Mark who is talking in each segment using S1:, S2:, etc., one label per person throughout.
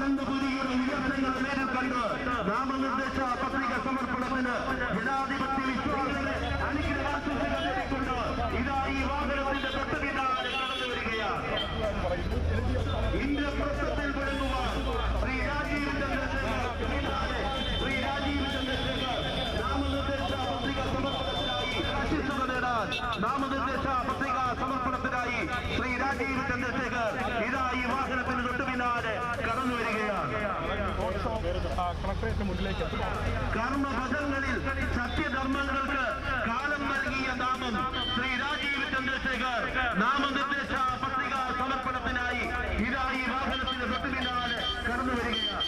S1: അനന്തപുരിയുടെ ഉയർച്ചകൾ നേരിൽ കണ്ട് നാമനിർദ്ദേശ പത്രിക സമർപ്പണത്തിന് ജനാധിപത്യ വിശ്വാസികളെ അനുഗ്രഹാശംസകൾ നേടിക്കൊണ്ട് ഇതാ ഈ വാഹനത്തിന്റെ തൊട്ടുപിന്നാലെ കടന്നു വരികയാണ്. ഇന്ദ്രപ്രസ്ഥത്തിൽ വിളങ്ങുവാൻ ശ്രീ രാജീവ് ചന്ദ്രശേഖർ നാമനിർദ്ദേശ പത്രിക സമർപ്പണത്തിനായി ആശംസകൾ നേടാൻ നാമനിർദ്ദേശ പത്രിക സമർപ്പണത്തിനായി ശ്രീ രാജീവ് ചന്ദ്രശേഖർ ഇതാ ഈ വാഹനത്തിന് തൊട്ടുപിന്നാലെ കടന്നു വരികയാണ്. കർമ്മപഥങ്ങളിൽ സത്യധർമ്മങ്ങൾക്ക് കാലം നൽകിയ നാമം ശ്രീ രാജീവ് ചന്ദ്രശേഖർ നാമനിർദ്ദേശ പത്രിക സമർപ്പണത്തിനായി ഇതാ ഈ വാഹനത്തിന് തൊട്ടുപിന്നാലെ കടന്നു വരികയാണ്.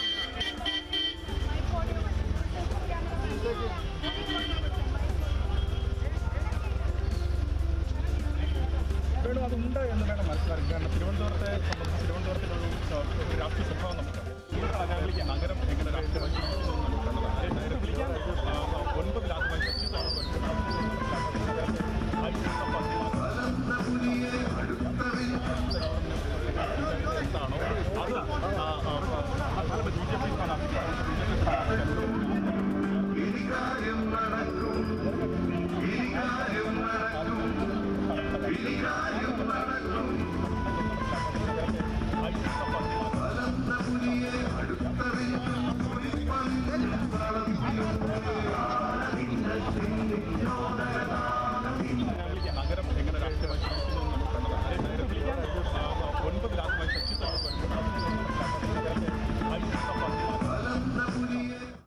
S2: അതുണ്ട് എന്ന് വേണം മനസ്സിലാക്കുക. കാരണം തിരുവനന്തപുരത്തെ സംബന്ധിച്ച് തിരുവനന്തപുരത്തിനൊരു രാഷ്ട്രീയ സ്വഭാവം നമുക്കറിയാം. നഗരം എങ്ങനെ രാഷ്ട്രീയ